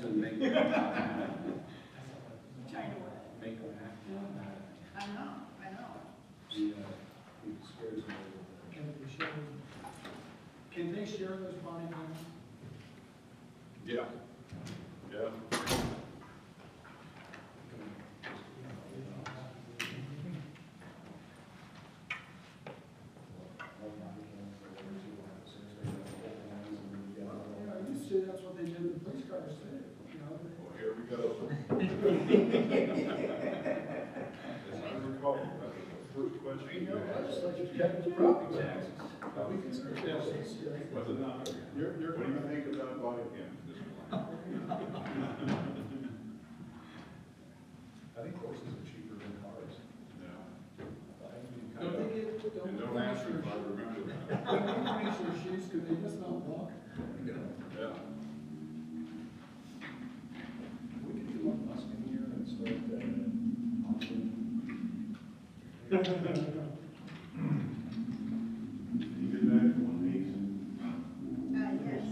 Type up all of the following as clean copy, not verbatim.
to make them Trying to work. make them act on that. I know. He scares me a little bit. Can they share those body cams? Yeah. Yeah. Yeah, I used to say that's what they did in the police car, said, you know. Well, here we go. As I recall, that was the first question you asked. Legislature's cutting the property taxes. Was it not? You're What do you think about body cams? I think horses are cheaper than cars. No. Don't they get, And don't ask me if I remember that. don't they fix their shoes, could they just not walk? Yeah. We could do one Mustang here and start You did that in one piece? Yes.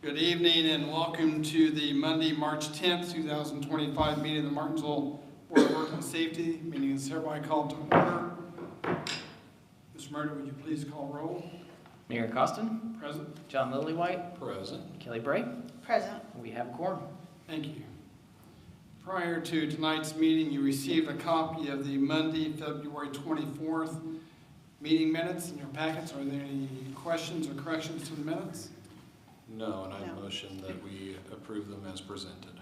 Good evening and welcome to the Monday, March 10th, 2025 meeting of the Martinsville Board of Work and Safety. Meeting is hereby called to order. Mr. Murray, would you please call roll? Mayor Costin, Present. John Lillywhite, Present. Kelly Bray. Present. We have a quorum. Thank you. Prior to tonight's meeting, you received a copy of the Monday, February 24th meeting minutes in your packets. Are there any questions or corrections to the minutes? No, and I No. motion that we approve them as presented.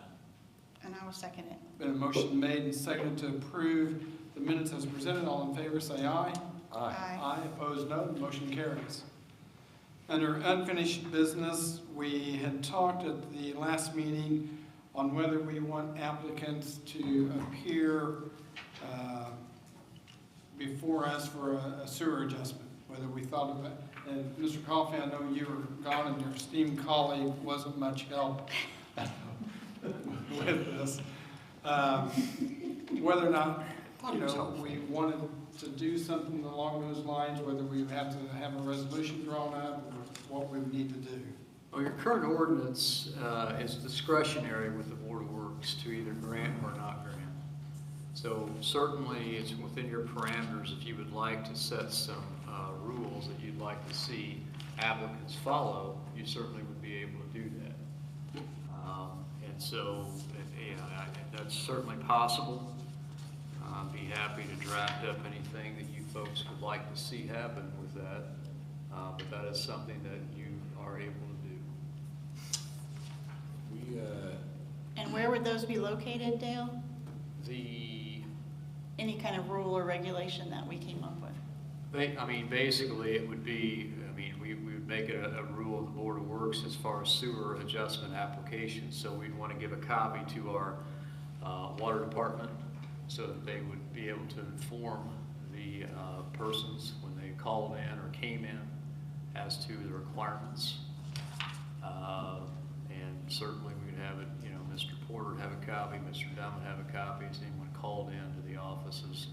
And I will second it. Been a motion made and seconded to approve the minutes as presented. All in favor, say aye. Aye, opposed, no. The motion carries. Under unfinished business, we had talked at the last meeting on whether we want applicants to appear before us for a sewer adjustment, whether we thought of it. And Mr. Coffey, I know you were gone and your esteemed colleague wasn't much help with this. Whether or not, we wanted to do something along those lines, whether we have to have a resolution drawn up or what we would need to do. Well, your current ordinance is discretionary with the Board of Works to either grant or not grant. So certainly it's within your parameters if you would like to set some rules that you'd like to see applicants follow, you certainly would be able to do that. And so, I think that's certainly possible. I'd be happy to draft up anything that you folks would like to see happen with that. But that is something that you are able to do. And where would those be located, Dale? Any kind of rule or regulation that we came up with? Basically it would be, we would make it a rule of the Board of Works as far as sewer adjustment applications. So we'd want to give a copy to our water department so that they would be able to inform the persons when they called in or came in as to the requirements. And certainly we'd have it, Mr. Porter would have a copy, Mr. Dunn would have a copy, as anyone called in to the offices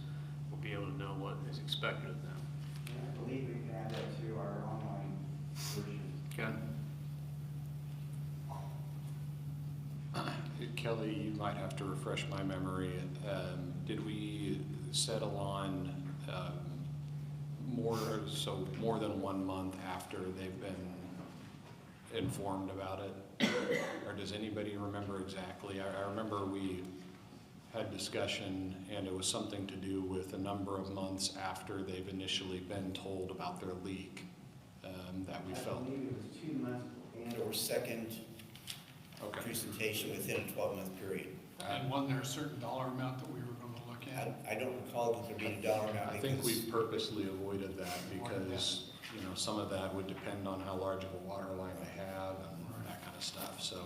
will be able to know what is expected of them. I believe we can add that to our online version. Okay. Kelly, you might have to refresh my memory. Did we settle on more than 1 month after they've been informed about it? Or does anybody remember exactly? I remember we had discussion and it was something to do with a number of months after they've initially been told about their leak that we felt. I believe it was 2 months and or second presentation within a 12-month period. And wasn't there a certain dollar amount that we were going to look at? I don't recall that there being a dollar amount. I think we purposely avoided that because, some of that would depend on how large of a water line they have and that kind of stuff. So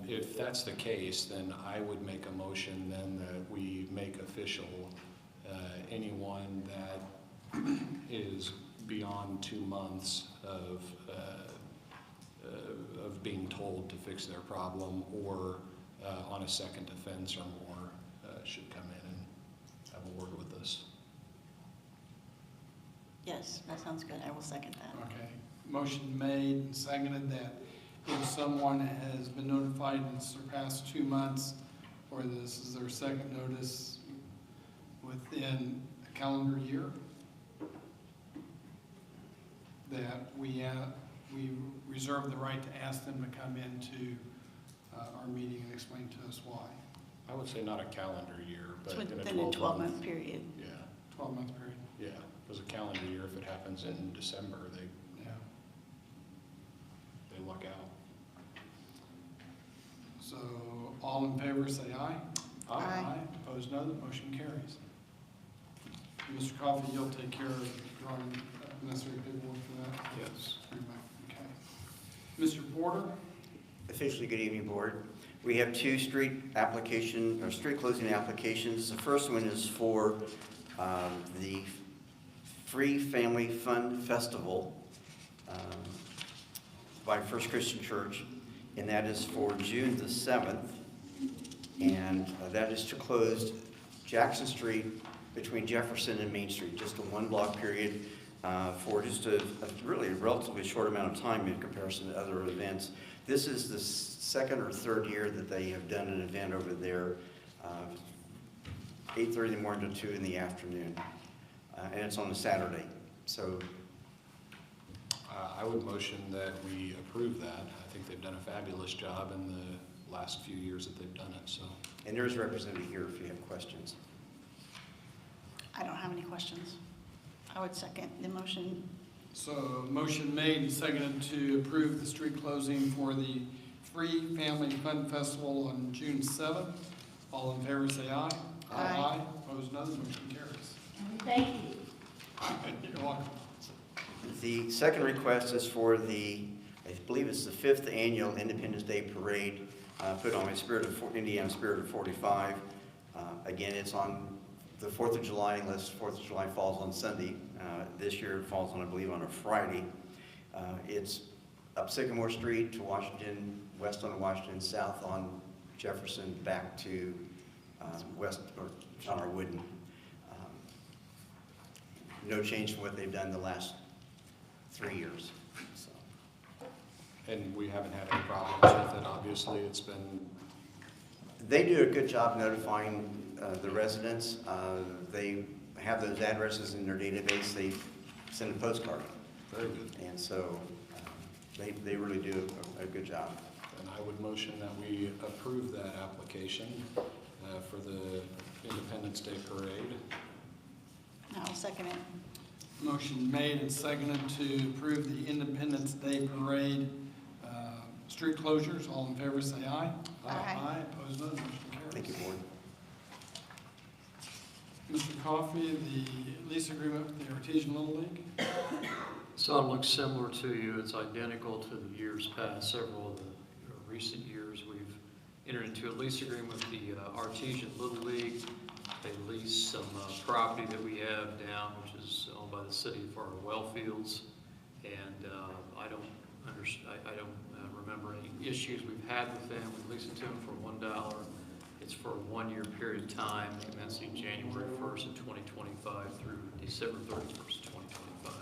If that's the case, then I would make a motion then that we make official anyone that is beyond 2 months of being told to fix their problem or on a second offense or more should come in and have a word with us. Yes, that sounds good. I will second that. Okay. Motion made and seconded that if someone has been notified and surpassed 2 months, or this is their second notice within a calendar year, that we reserve the right to ask them to come into our meeting and explain to us why. I would say not a calendar year, It's but in within a 12-month period. Yeah, 12-month period. yeah. Because a calendar year, if it happens in December, Yeah. they luck out. So all in favor, say aye. Aye. Opposed, no. The motion carries. Mr. Coffey, you'll take care of drawing necessary paperwork for that? Yes. Okay. Mr. Porter? Officially, good evening, Board. We have two street closing applications. The first one is for the Free Family Fun Festival by First Christian Church, and that is for June the 7th. And that is to close Jackson Street between Jefferson and Main Street, just a 1-block period for just a really relatively short amount of time in comparison to other events. This is the second or third year that they have done an event over there, 8:30 in the morning to 2 in the afternoon, and it's on a Saturday. So I would motion that we approve that. I think they've done a fabulous job in the last few years that they've done it, so. and there's a representative here if you have questions. I don't have any questions. I would second the motion. So motion made and seconded to approve the street closing for the Free Family Fun Festival on June 7th. All in favor, say aye. Aye. Opposed, no. The motion carries. Thank you. You're welcome. The second request is for I believe it's the 5th annual Independence Day Parade put on by Indiana Spirit of 45. Again, it's on the 4th of July, unless 4th of July falls on Sunday. This year it falls on, I believe, on a Friday. It's up Sycamore Street to Washington, west on Washington, south on Jefferson, back to west, or John R. Wooden. No change from what they've done the last 3 years. So. And we haven't had any problems with it, obviously. It's been, They do a good job notifying the residents. They have those addresses in their database. They send a postcard. very good. And so they really do a good job. And I would motion that we approve that application for the Independence Day Parade. I'll second it. Motion made and seconded to approve the Independence Day Parade street closures. All in favor, say aye. Aye. Opposed, no. The motion carries. Thank you, Board. Mr. Coffey, the lease agreement with the Artesian Little League. So it looks similar to you. It's identical to the years past. Several of the recent years, we've entered into a lease agreement with the Artesian Little League. They lease some property that we have down, which is owned by the city for our well fields. And I don't remember any issues we've had with them. We lease it to them for $1. It's for a 1-year period of time, commencing January 1st of 2025 through December 31st of 2025.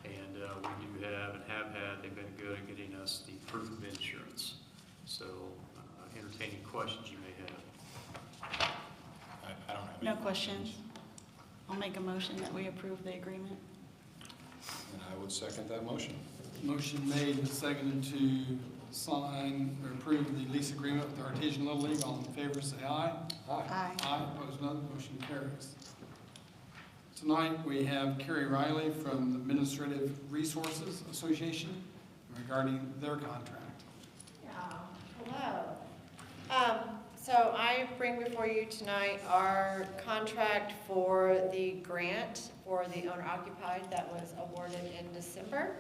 And we do have and have had, they've been good at getting us the proof of insurance. So entertaining questions you may have. I don't have any No questions. I'll make a motion that we approve the agreement. And I would second that motion. Motion made and seconded to sign or approve the lease agreement with the Artesian Little League. All in favor, say aye. Aye. Aye. Opposed, no. The motion carries. Tonight, we have Carrie Riley from the Administrative Resources Association regarding their contract. Hello. So I bring before you tonight our contract for the grant for the owner-occupied that was awarded in December.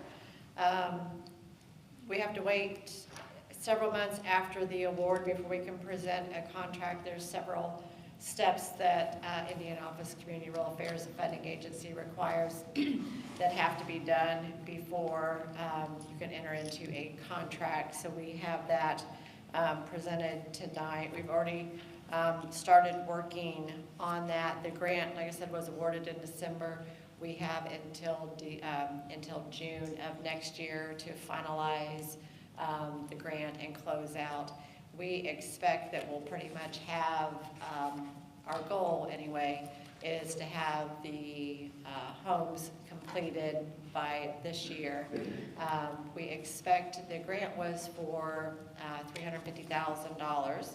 We have to wait several months after the award before we can present a contract. There's several steps that Indiana Office of Community Rural Affairs, the funding agency, requires that have to be done before you can enter into a contract. So we have that presented tonight. We've already started working on that. The grant, like I said, was awarded in December. We have until June of next year to finalize the grant and close out. We expect that we'll pretty much have, our goal anyway, is to have the homes completed by this year. We expect, the grant was for $350,000.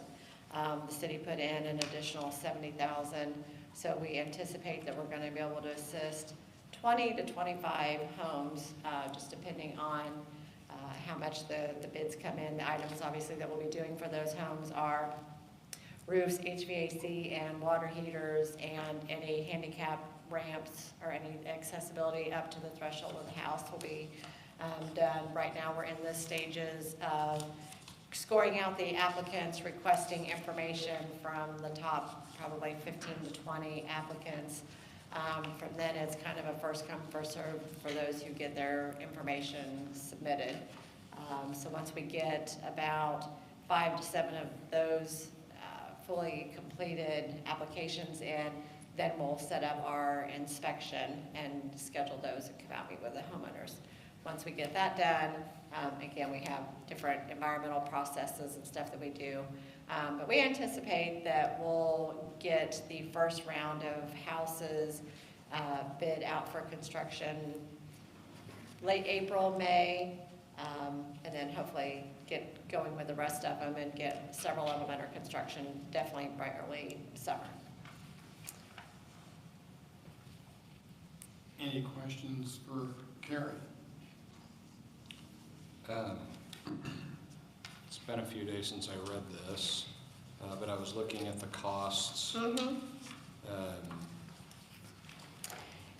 The city put in an additional $70,000, so we anticipate that we're going to be able to assist 20 to 25 homes, just depending on how much the bids come in. The items obviously that we'll be doing for those homes are roofs, HVAC, and water heaters, and any handicap ramps or any accessibility up to the threshold of the house will be done. Right now we're in the stages of scoring out the applicants, requesting information from the top probably 15 to 20 applicants. From then it's kind of a first come, first served for those who get their information submitted. So once we get about 5 to 7 of those fully completed applications in, then we'll set up our inspection and schedule those and come out and meet with the homeowners. Once we get that done, again, we have different environmental processes and stuff that we do. But we anticipate that we'll get the first round of houses bid out for construction late April, May, and then hopefully get going with the rest of them and get several of them under construction definitely by early summer. Any questions for Carrie? It's been a few days since I read this, but I was looking at the costs.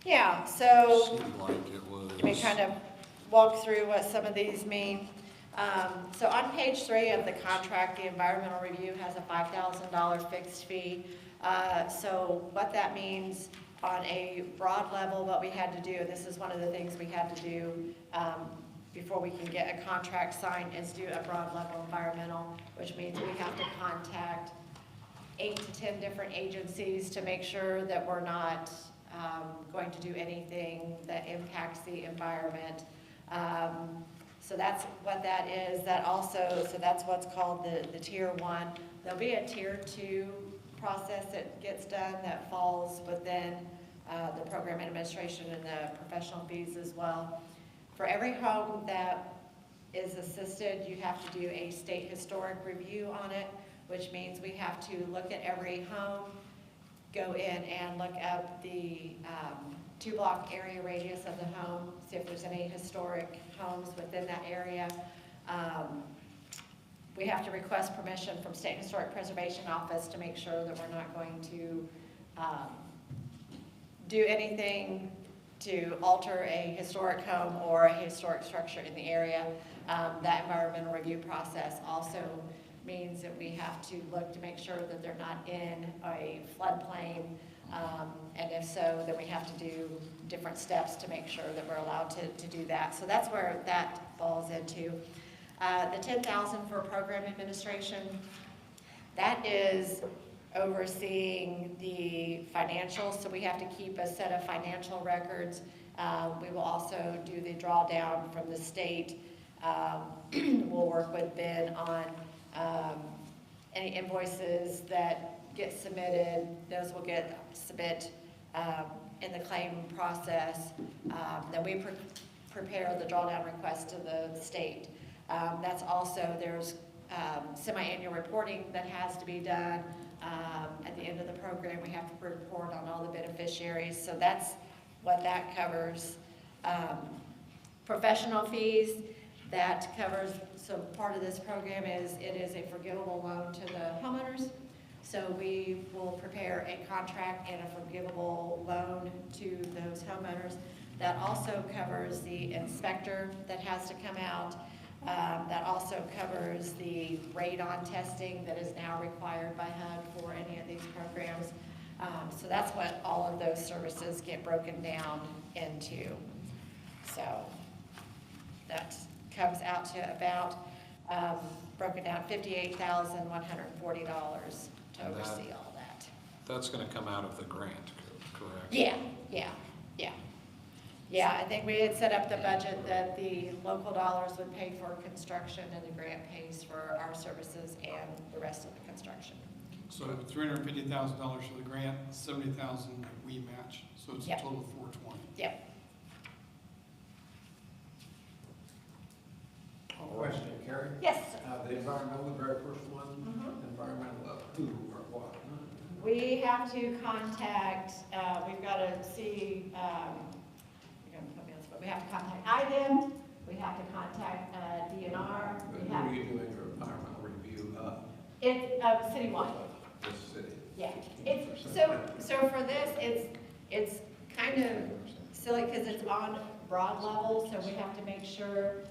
Yeah, so Seemed like it was. let me kind of walk through what some of these mean. So on page 3 of the contract, the environmental review has a $5,000 fixed fee. So what that means on a broad level, what we had to do, and this is one of the things we had to do before we can get a contract signed, is do a broad level environmental, which means we have to contact 8 to 10 different agencies to make sure that we're not going to do anything that impacts the environment. So that's what that is. That also, so that's what's called the tier 1. There'll be a tier 2 process that gets done that falls within the program administration and the professional fees as well. For every home that is assisted, you have to do a state historic review on it, which means we have to look at every home, go in and look up the 2-block area radius of the home, see if there's any historic homes within that area. We have to request permission from State Historic Preservation Office to make sure that we're not going to do anything to alter a historic home or a historic structure in the area. That environmental review process also means that we have to look to make sure that they're not in a floodplain, and if so, then we have to do different steps to make sure that we're allowed to do that. So that's where that falls into. The $10,000 for program administration, that is overseeing the financials, so we have to keep a set of financial records. We will also do the drawdown from the state. We'll work with Ben on any invoices that get submitted. Those will get submit in the claim process. Then we prepare the drawdown request to the state. That's also, there's semi-annual reporting that has to be done. At the end of the program, we have to report on all the beneficiaries. So that's what that covers. Professional fees, that covers, so part of this program is, it is a forgivable loan to the homeowners. So we will prepare a contract and a forgivable loan to those homeowners. That also covers the inspector that has to come out. That also also covers the radon testing that is now required by HUD for any of these programs. So that's what all of those services get broken down into. So that comes out to about, broken down $58,140 to oversee all that. That's gonna come out of the grant, correct? Yeah. Yeah, I think we had set up the budget that the local dollars would pay for construction and the grant pays for our services and the rest of the construction. So $350,000 for the grant, $70,000 that we match, so it's a Yep. total of $420. Yep. Question, Carrie? Yes, sir. The environmental, the very first one, environmental, who or what? We have to contact, we've got to see, you're going to put me on the spot. We have to contact IDEM, we have to contact DNR. But We who have, are you doing your environmental review of it's citywide. this city? Yeah, it's, so for this, it's kind of silly because it's on broad level, so we have to make sure,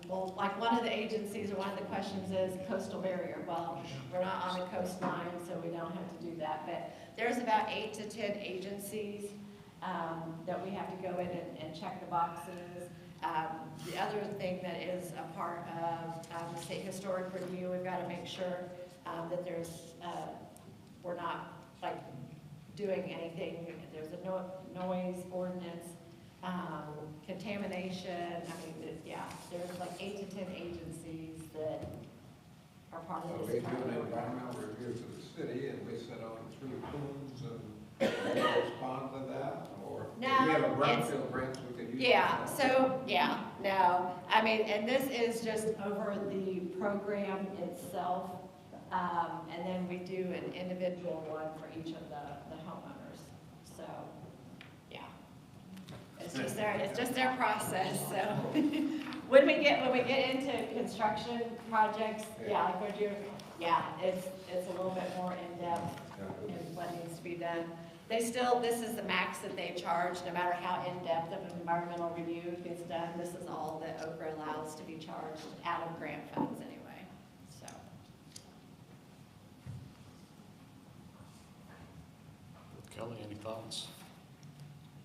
well, like one of the agencies or one of the questions is coastal barrier. Well, we're not on a coastline, so we don't have to do that, but there's about 8 to 10 agencies that we have to go in and check the boxes. The other thing that is a part of the state historic review, we've got to make sure that there's, we're not like doing anything, there's a noise ordinance, contamination, I mean, yeah, there's like 8 to 10 agencies that are part So of we this do an program. environmental review for the city and we sit on 3 pools and we respond to that, or do we No, have a it's- brownfield grants we could use? Yeah, so, yeah, no, I mean, and this is just over the program itself, and then we do an individual one for each of the homeowners, so, yeah. It's just their process, so. When we get into construction projects, yeah, like we're doing, yeah, it's a little bit more in-depth in what needs to be done. This is the max that they charge, no matter how in-depth of an environmental review gets done. This is all that Okra allows to be charged out of grant funds anyway, so. Kelly, any thoughts?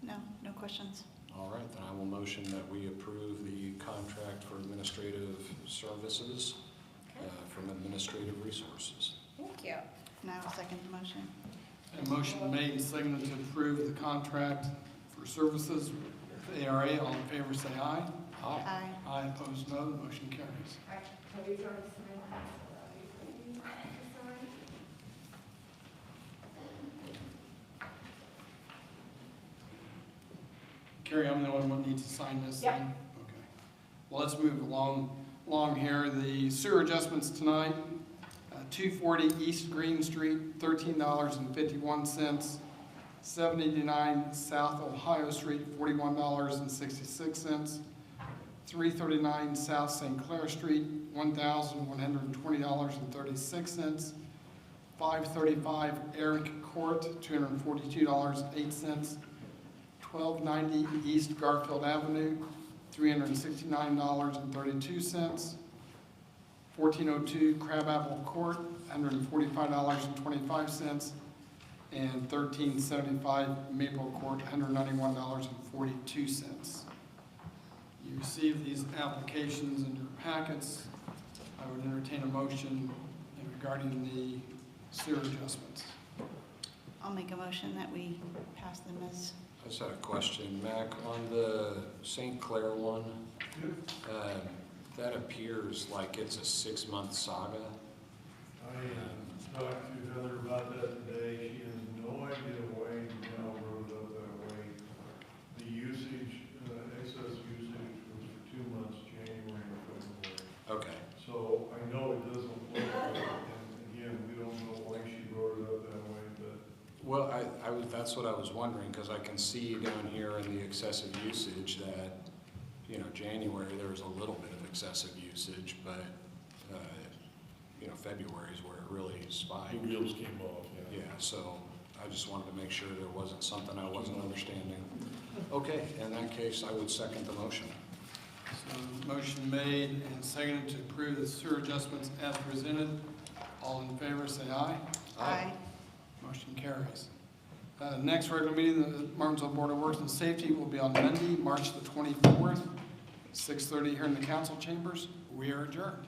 No, no questions. All right, then I will motion that we approve the contract for administrative services from Administrative Resources. Thank you. Now I'll second the motion. A motion made and seconded to approve the contract for services with ARA. All in favor, say aye. Aye. Aye, opposed, no. The motion carries. All right, so these are the Carrie, I'm the only one that needs to sign this Yep. thing? Okay. Well, let's move along here. The sewer adjustments tonight, 240 East Green Street, $13.51. 79 South Ohio Street, $41.66. 339 South St. Clair Street, $1,120.36. 535 Eric Court, $242.08. 1290 East Garfield Avenue, $369.32. 1402 Crabapple Court, $145.25. And 1375 Maple Court, $191.42. You received these applications in your packets. I would entertain a motion regarding the sewer adjustments. I'll make a motion that we pass them as, I just had a question, Mac, on the St. Clair one, that appears like it's a 6-month saga. I talked to Heather about that today. She has no idea why Cal wrote it up that way. The usage, excess usage was for 2 months, January and February. Okay, So I know it doesn't look good, and again, we don't know why she wrote it up that way, but well, that's what I was wondering, because I can see down here in the excessive usage that, January, there was a little bit of excessive usage, but, February is where it really spiked. the wheels came off, Yeah, so I just wanted to make sure there wasn't something I wasn't understanding. Okay, in that case, I would second the motion. Motion made and seconded to approve the sewer adjustments as presented. All in favor, say aye. Aye. Motion carries. Next regular meeting of the Martinsville Board of Works and Safety will be on Monday, March the 24th, 6:30 here in the council chambers. We are adjourned.